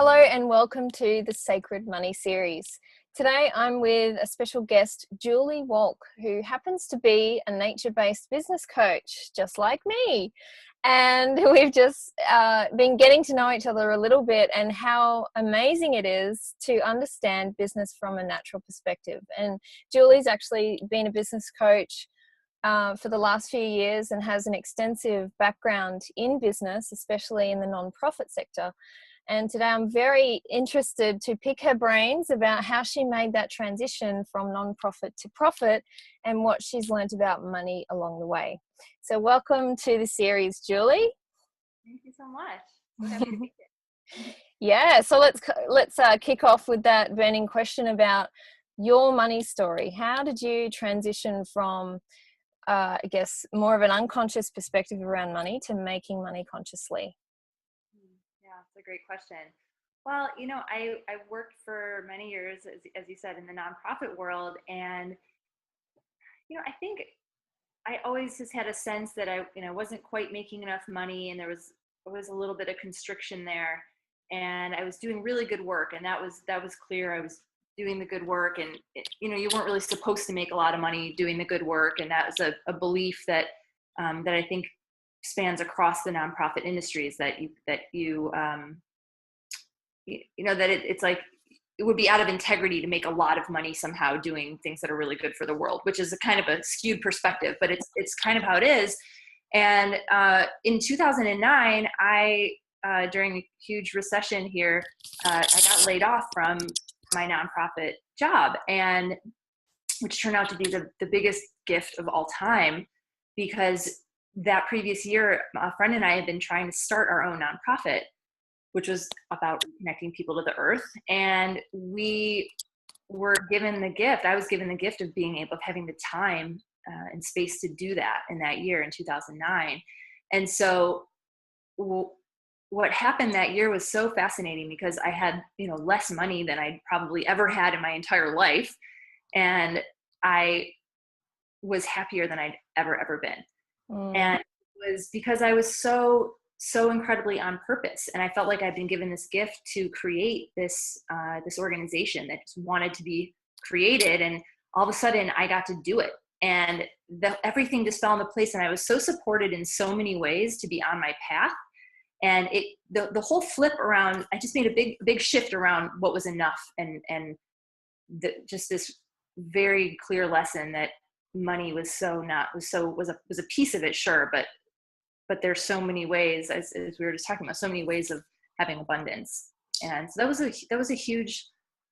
Hello and welcome to the Sacred Money series. Today I'm with a special guest, Julie Wolk, who happens to be a nature-based business coach, just like me. And we've just been getting to know each other a little bit and how amazing it is to understand business from a natural perspective. And Julie's actually been a business coach for the last few years and has an extensive background in business, especially in the non-profit sector. And today I'm very interested to pick her brains about how she made that transition from non-profit to profit and what she's learned about money along the way. So welcome to the series, Julie. Thank you so much. So happy to be here. Yeah, so let's kick off with that burning question about your money story. How did you transition from, I guess, more of an unconscious perspective around money to making money consciously? Yeah, it's a great question. Well, I worked for many years, as you said, in the nonprofit world. And, I think I always just had a sense that I wasn't quite making enough money, and there was a little bit of constriction there. And I was doing really good work, and that was clear. I was doing the good work, and you weren't really supposed to make a lot of money doing the good work. And that was a belief that I think spans across the nonprofit industries, it's like it would be out of integrity to make a lot of money somehow doing things that are really good for the world, which is a kind of a skewed perspective, but it's kind of how it is. And in 2009, during a huge recession here, I got laid off from my nonprofit job, and which turned out to be the biggest gift of all time, because that previous year, a friend and I had been trying to start our own nonprofit, which was about connecting people to the earth. And we were given the gift, I was given the gift of having the time and space to do that in that year in 2009. And so what happened that year was so fascinating, because I had, less money than I'd probably ever had in my entire life. And I was happier than I'd ever been. And it was because I was so incredibly on purpose. And I felt like I'd been given this gift to create this organization that just wanted to be created. And all of a sudden I got to do it. And everything just fell into place. And I was so supported in so many ways to be on my path. And the whole flip around, I just made a big shift around what was enough. And just this very clear lesson that money was a piece of it, sure, but there's so many ways, as we were just talking about, so many ways of having abundance. And so that was a huge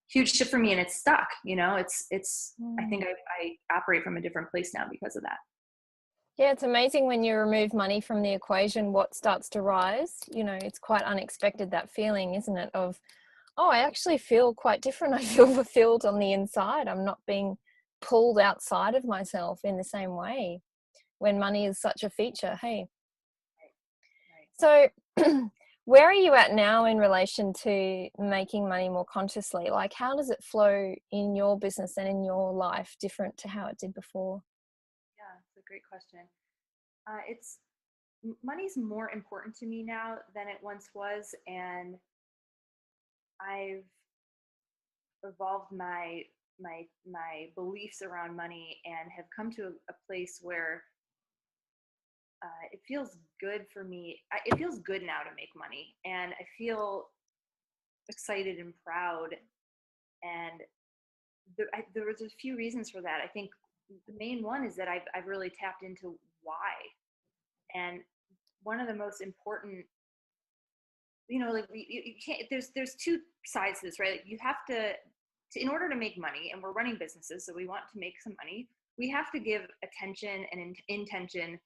shift for me, and it's stuck. I think I operate from a different place now because of that. Yeah, it's amazing when you remove money from the equation, what starts to rise. It's quite unexpected, that feeling, isn't it, of, oh, I actually feel quite different. I feel fulfilled on the inside. I'm not being pulled outside of myself in the same way when money is such a feature. Hey. So where are you at now in relation to making money more consciously? Like, how does it flow in your business and in your life different to how it did before? Yeah, it's a great question. Money's more important to me now than it once was. And I've evolved my beliefs around money and have come to a place where it feels good for me. It feels good now to make money, and I feel excited and proud. And there was a few reasons for that. I think the main one is that I've really tapped into why. And one of the most important, like you can't. There's two sides to this, right? You have to, in order to make money, and we're running businesses, so we want to make some money. We have to give attention and intention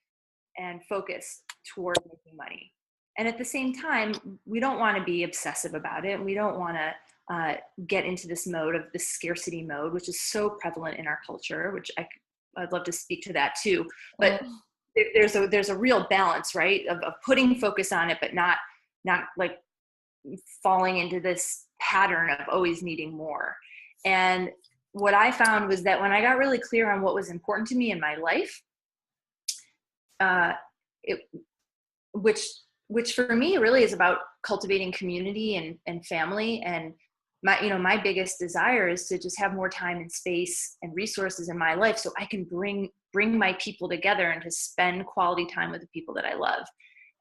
and focus toward making money. And at the same time, we don't want to be obsessive about it. We don't want to get into this mode of the scarcity mode, which is so prevalent in our culture, which I'd love to speak to that too. But there's a real balance, right? Of putting focus on it, but not like falling into this pattern of always needing more. And what I found was that when I got really clear on what was important to me in my life, which which for me really is about cultivating community and family. And my biggest desire is to just have more time and space and resources in my life so I can bring my people together and to spend quality time with the people that I love.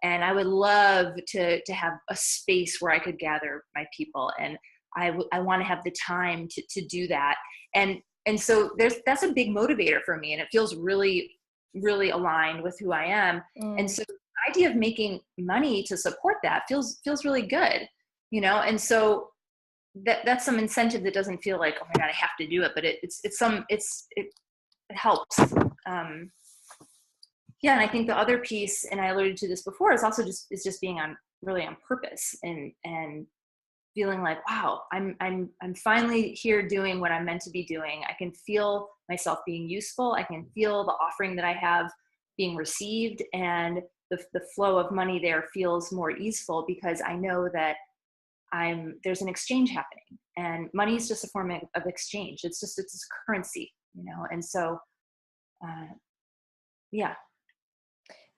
And I would love to have a space where I could gather my people. And I want to have the time to do that. And so that's a big motivator for me. And it feels really, really aligned with who I am. And so the idea of making money to support that feels really good, And so that's some incentive that doesn't feel like, oh my God, I have to do it, but it helps. Yeah. And I think the other piece, and I alluded to this before, is also just being really on purpose and feeling like, wow, I'm finally here doing what I'm meant to be doing. I can feel myself being useful. I can feel the offering that I have being received, and the flow of money there feels more easeful because I know that there's an exchange happening, and money is just a form of exchange. It's a currency, And so, yeah.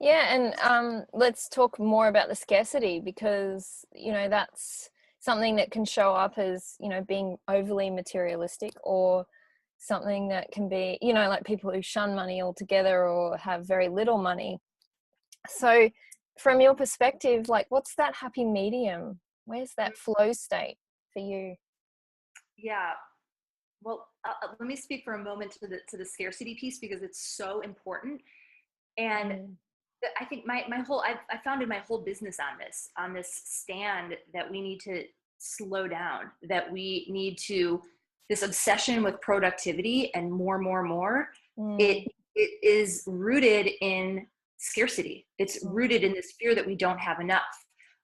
Yeah. And let's talk more about the scarcity, because, that's something that can show up as, being overly materialistic, or something that can be, like people who shun money altogether or have very little money. So from your perspective, like, what's that happy medium? Where's that flow state for you? Yeah. Well, let me speak for a moment to the scarcity piece, because it's so important. And I think I founded my whole business on this stand that we need to slow down, that we need to, this obsession with productivity and more. It is rooted in scarcity. It's rooted in this fear that we don't have enough.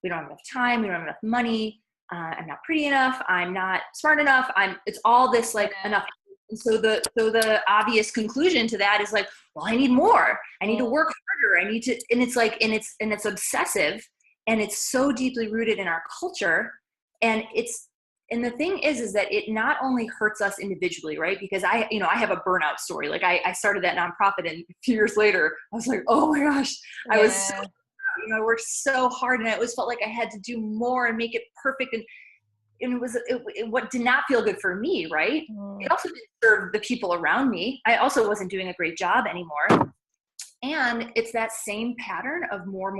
We don't have enough time. We don't have enough money. I'm not pretty enough. I'm not smart enough. It's all this like enough. And so the obvious conclusion to that is like, well, I need more. I need to work harder. I need to, and it's like, and it's obsessive, and it's so deeply rooted in our culture. And the thing is that it not only hurts us individually, right? Because I have a burnout story. Like I started that nonprofit, and a few years later, I was like, oh my gosh, I was so, I worked so hard, and I always felt like I had to do more and make it perfect. And it what did not feel good for me, right? It also didn't serve the people around me. I also wasn't doing a great job anymore. And it's that same pattern of more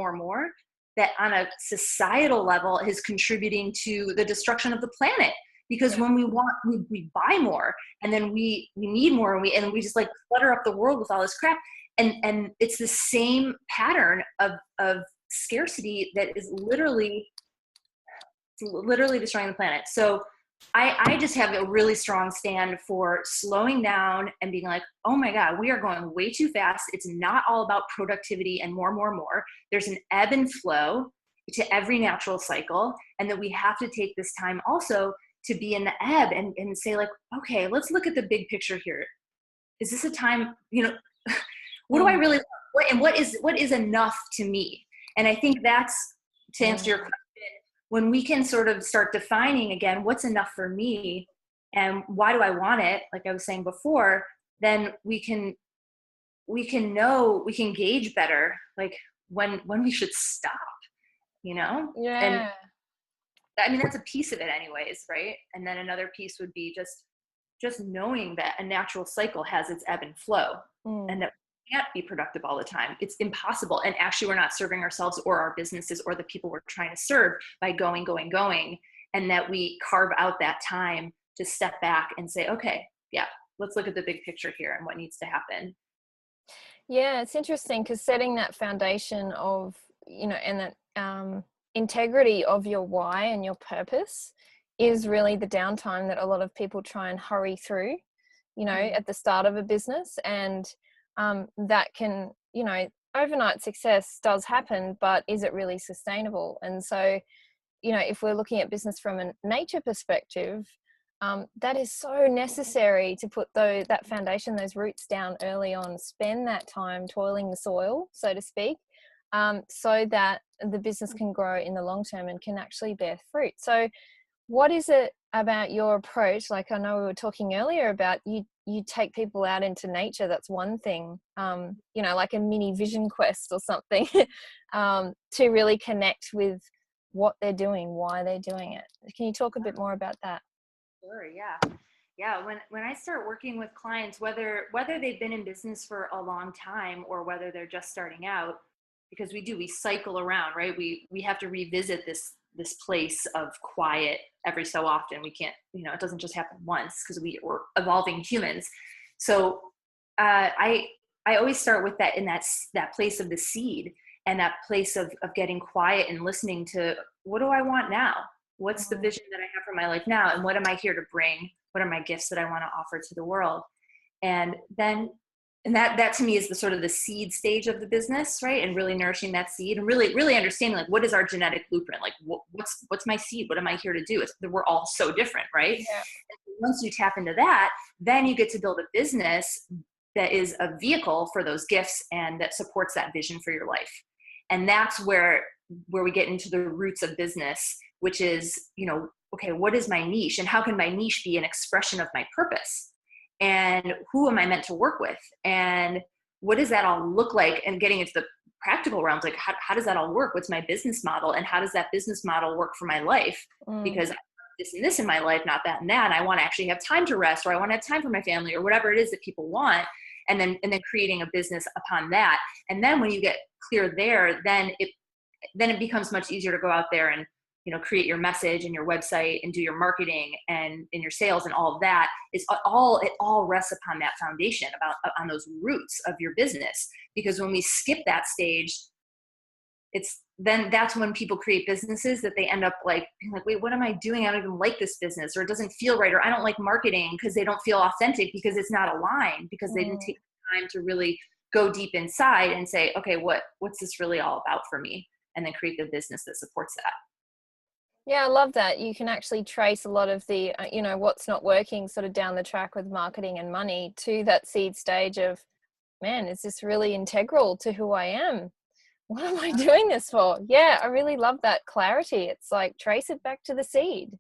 that on a societal level is contributing to the destruction of the planet. Because when we buy more, and then we need more, and we just like clutter up the world with all this crap. And it's the same pattern of scarcity that is literally destroying the planet. So I just have a really strong stand for slowing down and being like, oh my God, we are going way too fast. It's not all about productivity and more. There's an ebb and flow to every natural cycle. And that we have to take this time also to be in the ebb and say like, okay, let's look at the big picture here. Is this a time, what do I really want? And what is enough to me? And I think that's, to answer your question, when we can sort of start defining again, what's enough for me and why do I want it? Like I was saying before, then we can gauge better, like when we should stop, Yeah. And I mean, that's a piece of it anyways. Right. And then another piece would be just knowing that a natural cycle has its ebb and flow, and that can't be productive all the time. It's impossible. And actually we're not serving ourselves or our businesses or the people we're trying to serve by going. And that we carve out that time to step back and say, okay, yeah, let's look at the big picture here and what needs to happen. Yeah, it's interesting, because setting that foundation of, and that integrity of your why and your purpose is really the downtime that a lot of people try and hurry through, at the start of a business. And that can, overnight success does happen, but is it really sustainable? And so, if we're looking at business from a nature perspective, that is so necessary to put that foundation, those roots down early on, spend that time toiling the soil, so to speak, so that the business can grow in the long term and can actually bear fruit. So what is it about your approach? Like I know we were talking earlier about you you take people out into nature, that's one thing, you know, like a mini vision quest or something, to really connect with what they're doing, why they're doing it. Can you talk a bit more about that? Sure, yeah. Yeah, when I start working with clients, whether they've been in business for a long time or whether they're just starting out, because we cycle around, right? We have to revisit this place of quiet every so often. We can't, it doesn't just happen once because we're evolving humans. So I always start with that, in that place of the seed, and that place of getting quiet and listening to, what do I want now? What's the vision that I have for my life now? And what am I here to bring? What are my gifts that I want to offer to the world? And that to me is the sort of the seed stage of the business, right? And really nourishing that seed and really understanding, like, what is our genetic blueprint? Like, what's my seed? What am I here to do? We're all so different, right? Yeah. And once you tap into that, then you get to build a business that is a vehicle for those gifts and that supports that vision for your life. And that's where we get into the roots of business, which is, okay, what is my niche, and how can my niche be an expression of my purpose? And who am I meant to work with? And what does that all look like? And getting into the practical realms, like how does that all work? What's my business model? And how does that business model work for my life? Because I have this and this in my life, not that and that. And I want to actually have time to rest, or I want to have time for my family, or whatever it is that people want. And then creating a business upon that. And then when you get clear there, then it becomes much easier to go out there and, create your message and your website and do your marketing and in your sales, and all of that it all rests upon that foundation, on those roots of your business. Because when we skip that stage, that's when people create businesses that they end up like being like, wait, what am I doing? I don't even like this business, or it doesn't feel right, or I don't like marketing, because they don't feel authentic, because it's not aligned, because they didn't take the time to really go deep inside and say, okay, what's this really all about for me? And then create the business that supports that. Yeah, I love that. You can actually trace a lot of the, what's not working sort of down the track with marketing and money to that seed stage of, man, is this really integral to who I am? What am I doing this for? Yeah, I really love that clarity. It's like, trace it back to the seed.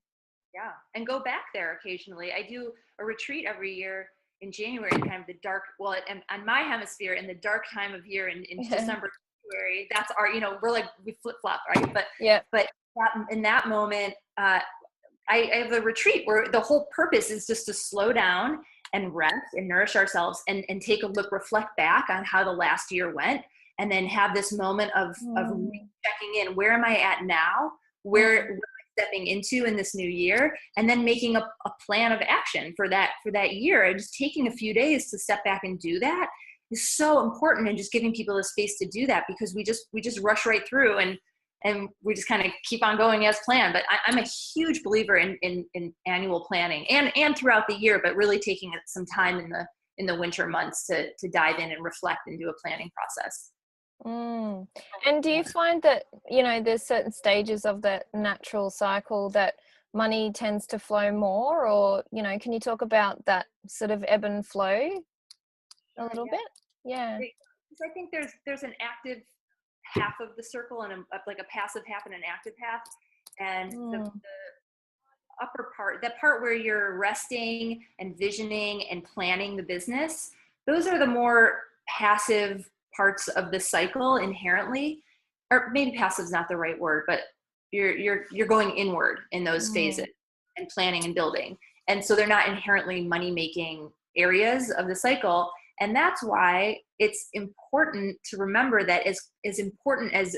Yeah. And go back there occasionally. I do a retreat every year in January, kind of the dark, and on my hemisphere, in the dark time of year in December, January, that's our, we're like, we flip flop, right? But in that moment, I have a retreat where the whole purpose is just to slow down and rest and nourish ourselves, and take a look, reflect back on how the last year went, and then have this moment of checking in. Where am I at now? Where am I stepping into in this new year? And then making a plan of action for that year. And just taking a few days to step back and do that is so important, and just giving people the space to do that, because we just rush right through and we just kind of keep on going as planned. But I'm a huge believer in annual planning and throughout the year, but really taking some time in the winter months to dive in and reflect and do a planning process. And do you find that, there's certain stages of that natural cycle that money tends to flow more, or, can you talk about that sort of ebb and flow a little bit? Yeah. Because I think there's an active half of the circle and like a passive half and an active half. And the upper part, that part where you're resting and visioning and planning the business, those are the more passive parts of the cycle inherently. Or maybe passive is not the right word, but you're going inward in those phases and planning and building. And so they're not inherently money making areas of the cycle. And that's why it's important to remember that as important as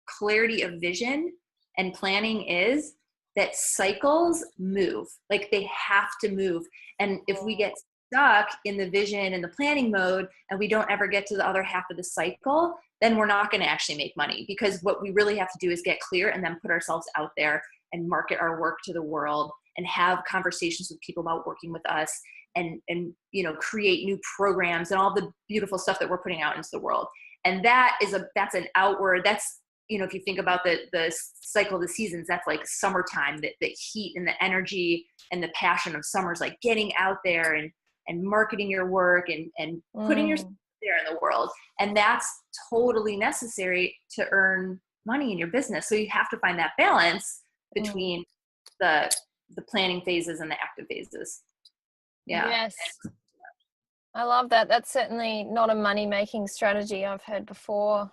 clarity of vision and planning is, that cycles move. Like, they have to move. And if we get stuck in the vision and the planning mode, and we don't ever get to the other half of the cycle, then we're not going to actually make money. Because what we really have to do is get clear and then put ourselves out there and market our work to the world and have conversations with people about working with us, and create new programs and all the beautiful stuff that we're putting out into the world. And that's an outward, if you think about the cycle of the seasons, that's like summertime, the heat and the energy and the passion of summer is like getting out there and marketing your work and putting yourself there in the world. And that's totally necessary to earn money in your business. So you have to find that balance between the planning phases and the active phases. Yeah. Yes. I love that. That's certainly not a money making strategy I've heard before.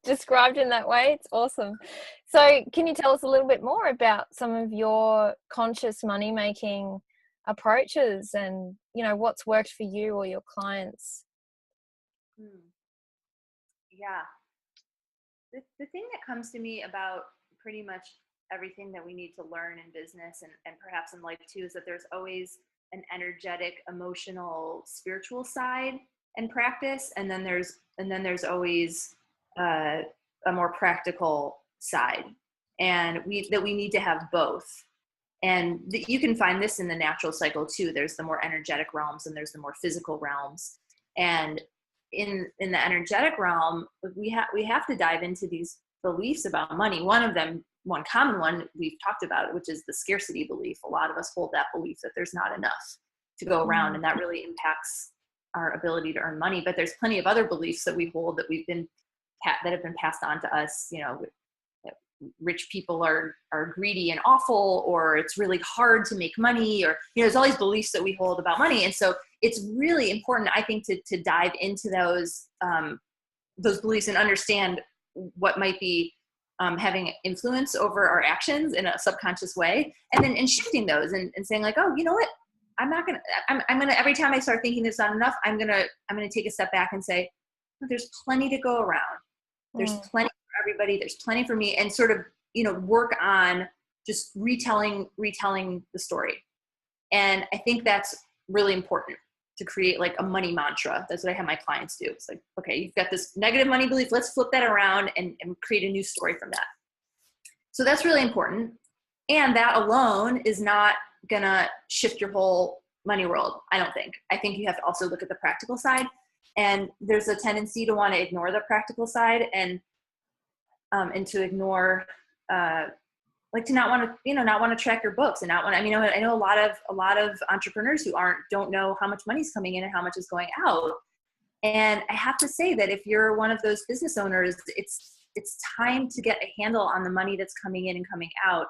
Described in that way. It's awesome. So, can you tell us a little bit more about some of your conscious money making approaches and, what's worked for you or your clients? Hmm. Yeah. The thing that comes to me about pretty much everything that we need to learn in business and perhaps in life too is that there's always an energetic, emotional, spiritual side and practice, and then there's always uh, a more practical side, and we need to have both. And you can find this in the natural cycle too. There's the more energetic realms and there's the more physical realms. And in the energetic realm, we have to dive into these beliefs about money. One of them, one common one we've talked about, which is the scarcity belief. A lot of us hold that belief that there's not enough to go around, and that really impacts our ability to earn money. But there's plenty of other beliefs that we hold that that have been passed on to us. That rich people are greedy and awful, or it's really hard to make money, or there's all these beliefs that we hold about money. And so it's really important, I think, to dive into those beliefs and understand what might be having influence over our actions in a subconscious way, and then shifting those and saying like, oh, you know what, I'm not gonna I'm gonna, every time I start thinking there's not enough, I'm gonna take a step back and say, oh, there's plenty to go around. There's plenty for everybody. There's plenty for me, and sort of, work on just retelling the story. And I think that's really important to create like a money mantra. That's what I have my clients do. It's like, okay, you've got this negative money belief. Let's flip that around and create a new story from that. So that's really important. And that alone is not gonna shift your whole money world, I don't think. I think you have to also look at the practical side. And there's a tendency to want to ignore the practical side and to ignore, like to not want to, not want to track your books and not want to, I know a lot of entrepreneurs who don't know how much money's coming in and how much is going out. And I have to say that if you're one of those business owners, it's time to get a handle on the money that's coming in and coming out,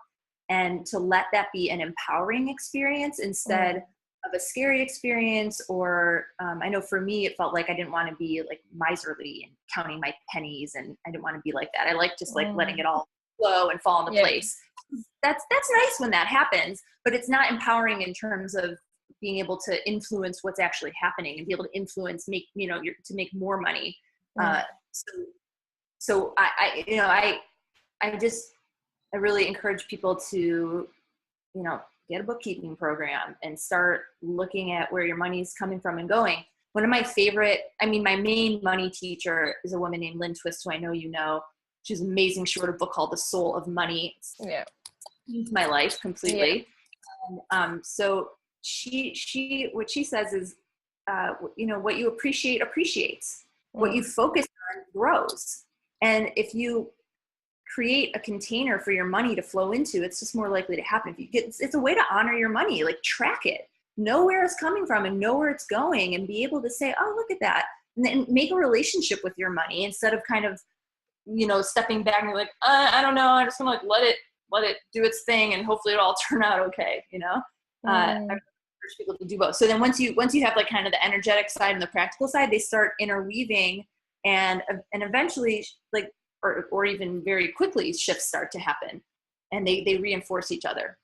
and to let that be an empowering experience instead of a scary experience. Or I know for me, it felt like I didn't want to be like miserly and counting my pennies, and I didn't want to be like that. I like just like letting it all flow and fall into place. That's nice when that happens, but it's not empowering in terms of being able to influence what's actually happening and be able to influence, to make more money. So I really encourage people to, get a bookkeeping program and start looking at where your money's coming from and going. One of my my main money teacher is a woman named Lynn Twist, who I know you know. She's amazing. She wrote a book called The Soul of Money. It's changed my life completely. And, so what she says is, what you appreciate appreciates. What you focus on grows. And if you create a container for your money to flow into, it's just more likely to happen. It's a way to honor your money, like track it, know where it's coming from and know where it's going, and be able to say, oh, look at that. And then make a relationship with your money instead of kind of, stepping back and you're like, I don't know. I just want to like, let it do its thing, and hopefully it'll all turn out okay. I encourage people to do both. So then once you have like kind of the energetic side and the practical side, they start interweaving, and eventually, like, or even very quickly, shifts start to happen, and they reinforce each other.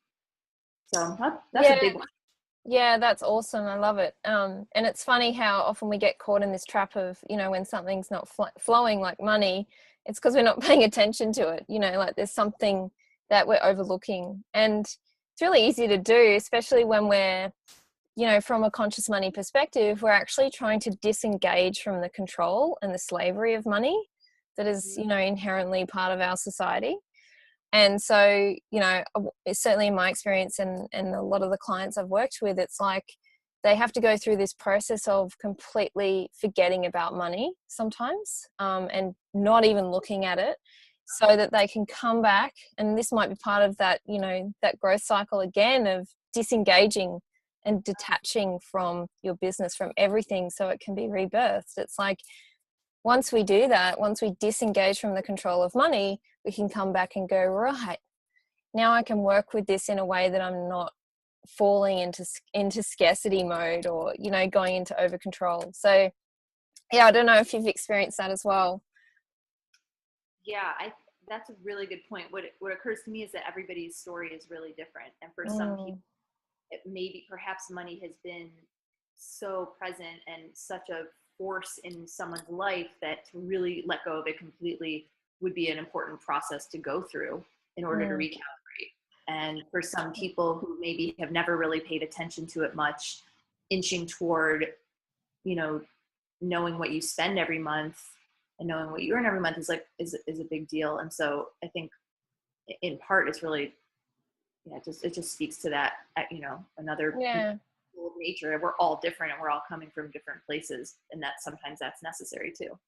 So that's a big one. Yeah, that's awesome. I love it. And it's funny how often we get caught in this trap of, when something's not flowing like money, it's because we're not paying attention to it. Like there's something that we're overlooking, and it's really easy to do, especially when we're, from a conscious money perspective, we're actually trying to disengage from the control and the slavery of money that is, inherently part of our society. And so, it's certainly in my experience and a lot of the clients I've worked with, it's like they have to go through this process of completely forgetting about money sometimes, and not even looking at it, so that they can come back. And this might be part of that, that growth cycle again of disengaging and detaching from your business, from everything, so it can be rebirthed. It's like, once we do that, once we disengage from the control of money, we can come back and go, right, now I can work with this in a way that I'm not falling into scarcity mode, or, you know, going into over control. So yeah, I don't know if you've experienced that as well. Yeah, that's a really good point. What occurs to me is that everybody's story is really different, and for some people, Mm, it maybe perhaps money has been so present and such a force in someone's life that to really let go of it completely would be an important process to go through in order to mm, recalibrate. And for some people who maybe have never really paid attention to it much, inching toward, you know, knowing what you spend every month and knowing what you earn every month is a big deal. And so I think in part it's really, yeah, it just speaks to that, another yeah. of nature. We're all different and we're all coming from different places, and that sometimes that's necessary too.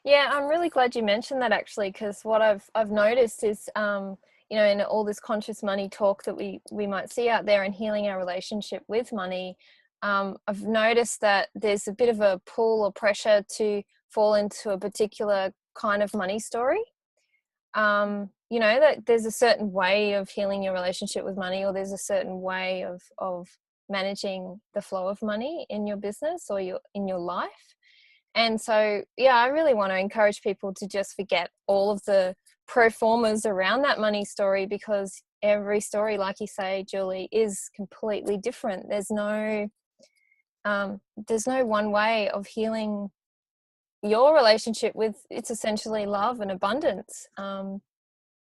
Yeah, I'm really glad you mentioned that, actually, because what I've noticed is, you know, in all this conscious money talk that we might see out there, and healing our relationship with money, I've noticed that there's a bit of a pull or pressure to fall into a particular kind of money story. You know, that there's a certain way of healing your relationship with money, or there's a certain way of managing the flow of money in your business or in your life. And so, yeah, I really want to encourage people to just forget all of the pro formas around that money story, because every story, like you say, Julie, is completely different. There's no one way of healing your relationship with, it's essentially love and abundance.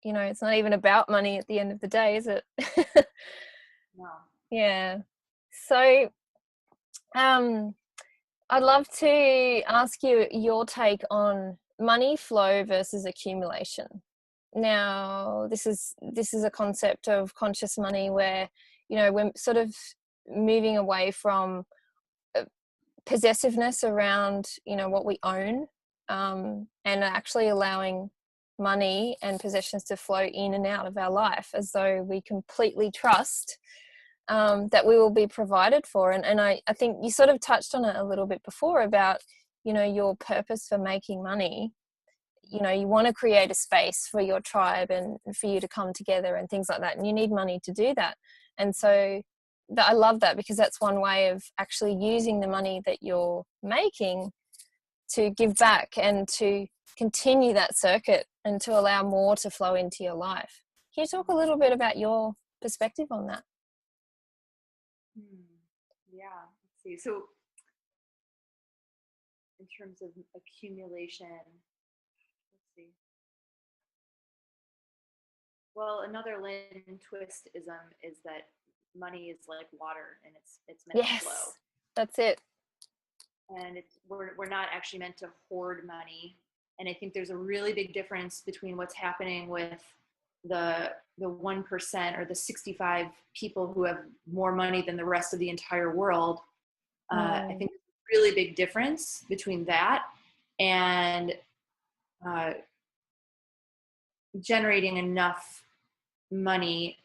You know, it's not even about money at the end of the day, is it? No. Yeah. So, I'd love to ask you your take on money flow versus accumulation. Now, this is a concept of conscious money where, you know, we're sort of moving away from possessiveness around, you know, what we own, and actually allowing money and possessions to flow in and out of our life as though we completely trust that we will be provided for. And I think you sort of touched on it a little bit before about, you know, your purpose for making money. You know, you want to create a space for your tribe and for you to come together and things like that, and you need money to do that. And so I love that, because that's one way of actually using the money that you're making to give back and to continue that circuit and to allow more to flow into your life. Can you talk a little bit about your perspective on that? Yeah, let's see. So in terms of accumulation, let's see. Well, another Lynn twistism is that money is like water and it's meant to flow. Yes, that's it. And we're not actually meant to hoard money. And I think there's a really big difference between what's happening with the 1% or the 65 people who have more money than the rest of the entire world. I think there's a really big difference between that and generating enough money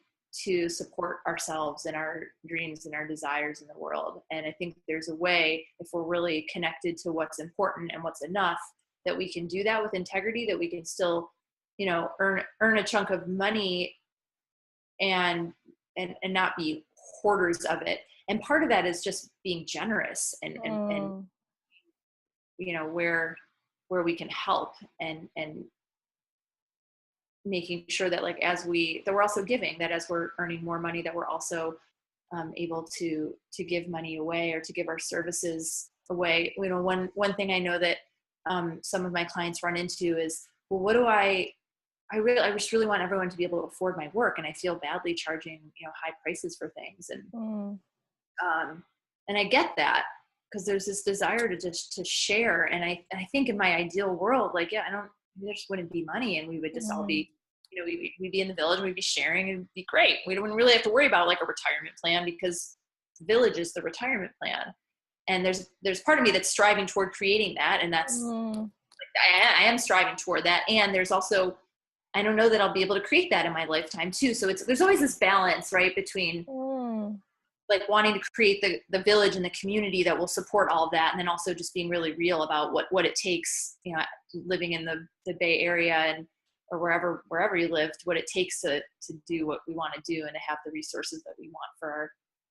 to support ourselves and our dreams and our desires in the world. And I think there's a way, if we're really connected to what's important and what's enough, that we can do that with integrity, that we can still, you know, earn a chunk of money and not be hoarders of it. And part of that is just being generous and you know, where we can help and making sure that, like, that we're also giving, that as we're earning more money, that we're also able to give money away or to give our services away. You know, one thing I know that some of my clients run into is, well, what do I just really want everyone to be able to afford my work, and I feel badly charging, you know, high prices for things. And I get that, because there's this desire to share. And I think in my ideal world, like, yeah, there just wouldn't be money, and we would just all be, you know, we'd be in the village and we'd be sharing, and it'd be great. We wouldn't really have to worry about like a retirement plan, because the village is the retirement plan. And there's part of me that's striving toward creating that. And that's, I am striving toward that. And there's also, I don't know that I'll be able to create that in my lifetime too. So there's always this balance, right, between like wanting to create the village and the community that will support all of that, and then also just being really real about what it takes, you know, living in the Bay Area and or wherever you lived, what it takes to do what we want to do and to have the resources that we want for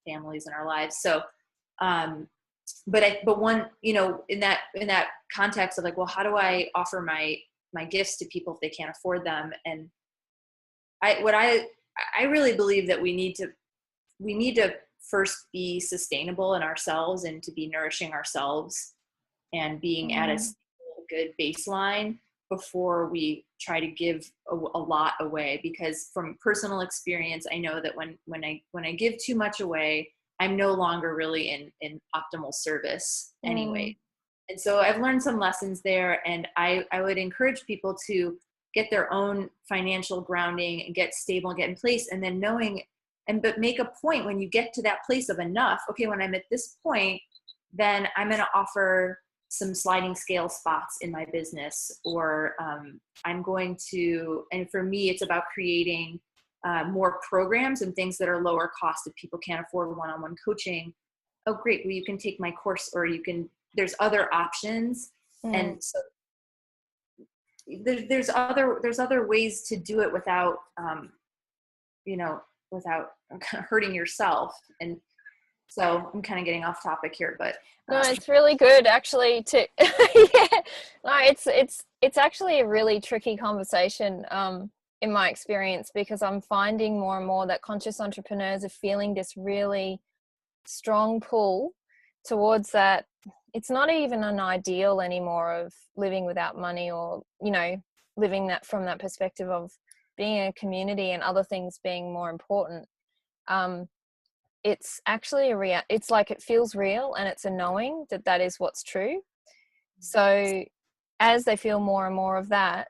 families in our lives. So, but one, you know, in that context of like, well, how do I offer my gifts to people if they can't afford them? And I really believe that we need to first be sustainable in ourselves and to be nourishing ourselves and being at a good baseline before we try to give a lot away. Because from personal experience, I know that when I give too much away, I'm no longer really in optimal service anyway. And so I've learned some lessons there, and I would encourage people to get their own financial grounding and get stable and get in place, and then but make a point when you get to that place of enough. Okay, when I'm at this point, then I'm going to offer some sliding scale spots in my business, or I'm going to, and for me, it's about creating more programs and things that are lower cost if people can't afford one-on-one coaching. Oh, great. Well, you can take my course, or there's other options. And so there's other ways to do it without, without kind of hurting yourself. And so I'm kind of getting off topic here, but no, it's really good actually to yeah. No, it's actually a really tricky conversation in my experience, because I'm finding more and more that conscious entrepreneurs are feeling this really strong pull towards that. It's not even an ideal anymore of living without money, or, you know, living that from that perspective of being a community and other things being more important. It's actually it's like it feels real, and it's a knowing that that is what's true. So as they feel more and more of that,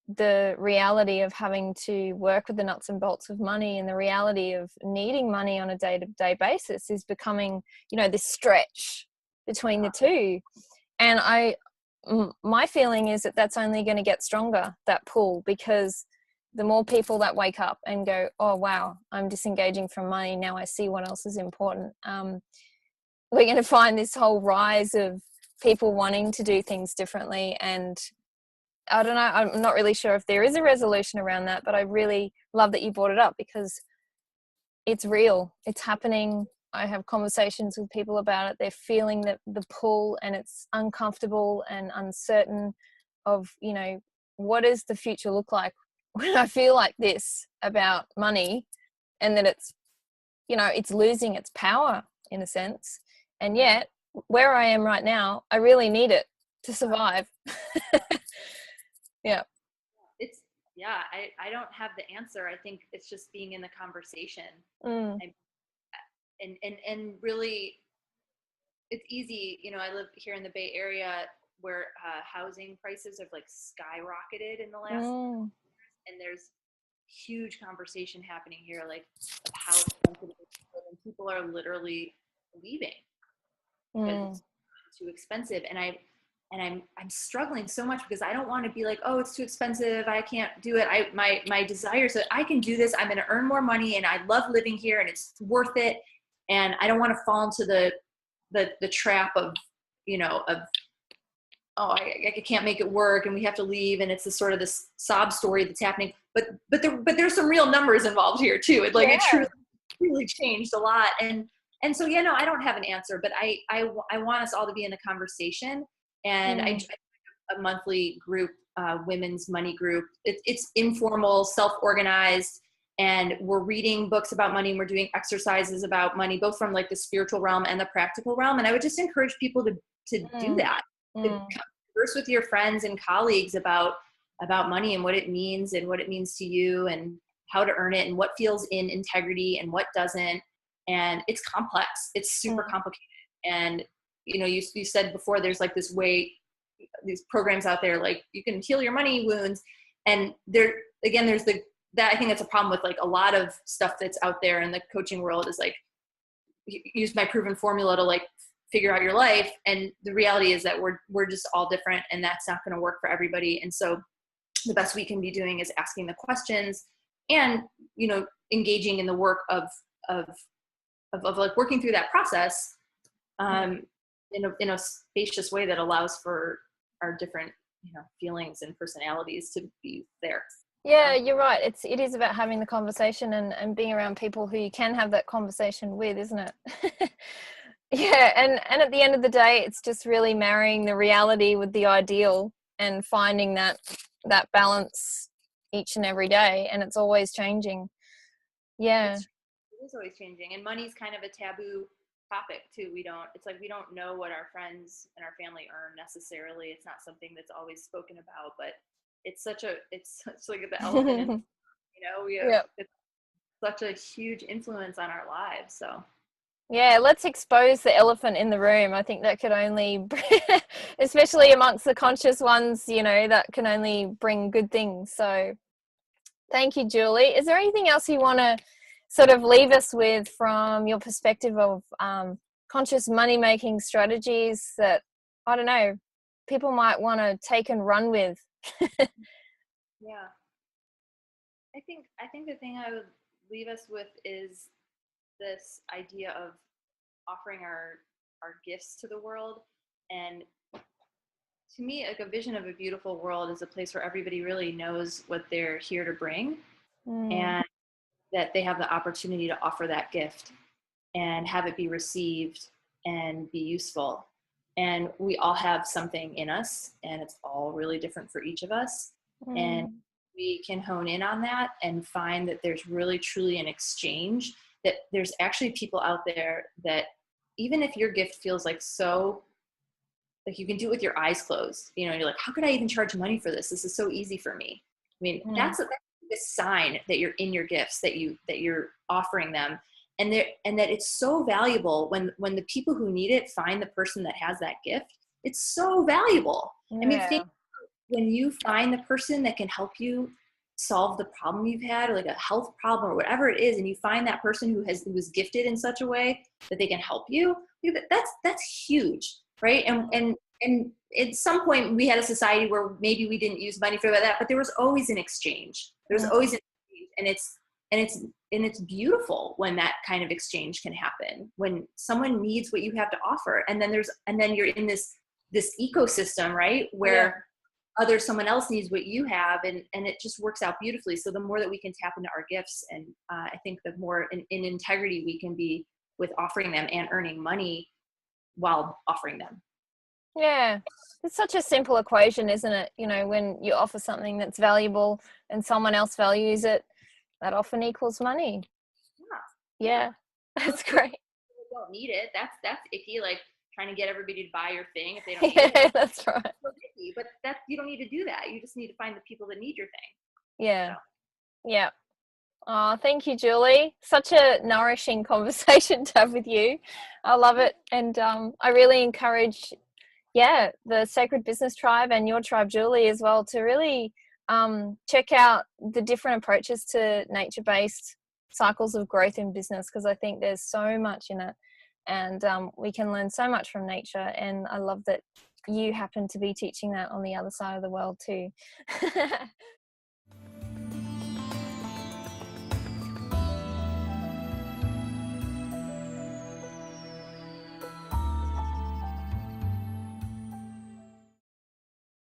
the reality of having to work with the nuts and bolts of money and the reality of needing money on a day-to-day basis is becoming, you know, this stretch between the two. And my feeling is that that's only going to get stronger, that pull, because the more people that wake up and go, oh, wow, I'm disengaging from money, now I see what else is important. We're going to find this whole rise of people wanting to do things differently. And I don't know, I'm not really sure if there is a resolution around that, but I really love that you brought it up, because it's real, it's happening. I have conversations with people about it. They're feeling the pull, and it's uncomfortable and uncertain of, you know, what does the future look like when I feel like this about money, and that it's, you know, it's losing its power in a sense. And yet where I am right now, I really need it to survive. Yeah. I don't have the answer. I think it's just being in the conversation. And really, it's easy. You know, I live here in the Bay Area, where housing prices have like skyrocketed in the last years, and there's huge conversation happening here, like of how expensive it is, and people are literally leaving because it's too expensive. And I'm struggling so much, because I don't want to be like, oh, it's too expensive, I can't do it. My desire is that I can do this. I'm going to earn more money, and I love living here, and it's worth it. And I don't want to fall into the trap of, you know, of, oh, I can't make it work, and we have to leave, and it's sort of this sob story that's happening. But there's some real numbers involved here too. It truly really changed a lot. And so, yeah, no, I don't have an answer, but I want us all to be in the conversation. And I a monthly group, women's money group. It's informal, self-organized, and we're reading books about money, and we're doing exercises about money, both from like the spiritual realm and the practical realm. And I would just encourage people to do that, to converse with your friends and colleagues about money and what it means to you, and how to earn it, and what feels in integrity and what doesn't. And it's complex. It's super complicated. And, you know, you said before, there's like these programs out there, like you can heal your money wounds. And there's I think that's a problem with like a lot of stuff that's out there in the coaching world, is like, use my proven formula to like figure out your life. And the reality is that we're just all different, and that's not going to work for everybody. And so the best we can be doing is asking the questions, and, you know, engaging in the work of like working through that process in a spacious way that allows for our different, you know, feelings and personalities to be there. Yeah, you're right. It is about having the conversation and being around people who you can have that conversation with, isn't it? Yeah, and at the end of the day, it's just really marrying the reality with the ideal and finding that balance each and every day, and it's always changing. Yeah. It is always changing, and money's kind of a taboo topic too. We don't know what our friends and our family earn necessarily. It's not something that's always spoken about, but it's such like the elephant in, we have, Yeah. it's such a huge influence on our lives. So Yeah, let's expose the elephant in the room. I think that could only, especially amongst the conscious ones, that can only bring good things. So thank you, Julie. Is there anything else you want to sort of leave us with from your perspective of conscious money making strategies that, I don't know, people might want to take and run with? yeah, I think the thing I would leave us with is this idea of offering our gifts to the world. And to me, like, a vision of a beautiful world is a place where everybody really knows what they're here to bring, Mm, and that they have the opportunity to offer that gift and have it be received and be useful. And we all have something in us, and it's all really different for each of us. And mm, we can hone in on that and find that there's really truly an exchange, that there's actually people out there that, even if your gift feels like so, like you can do it with your eyes closed, you're like, how could I even charge money for this? This is so easy for me. I mean, mm, that's a sign that you're in your gifts, that you're offering them, and that it's so valuable when the people who need it find the person that has that gift. It's so valuable. I mean, think, yeah. when you find the person that can help you solve the problem you've had, or like a health problem or whatever it is, and you find that person who was gifted in such a way that they can help you, that's huge, right? And at some point we had a society where maybe we didn't use money for that, but there was always an exchange. There's Mm, always an exchange, and it's beautiful when that kind of exchange can happen, when someone needs what you have to offer, and then you're in this ecosystem, right, yeah. where someone else needs what you have, and it just works out beautifully. So the more that we can tap into our gifts, and I think the more in integrity we can be with offering them and earning money while offering them. Yeah. It's such a simple equation, isn't it? When you offer something that's valuable and someone else values it, that often equals money. Yeah, yeah. Yeah. That's Most great. people don't need it. That's icky, like trying to get everybody to buy your thing if they don't need it. Yeah, that's right. So icky, but that you don't need to do that. You just need to find the people that need your thing. So Yeah. Yeah. Oh, thank you, Julie. Such a nourishing conversation to have with you. I love it. And I really encourage, the Sacred Business Tribe and your tribe, Julie, as well, to really check out the different approaches to nature-based cycles of growth in business, because I think there's so much in it, and we can learn so much from nature. And I love that you happen to be teaching that on the other side of the world too.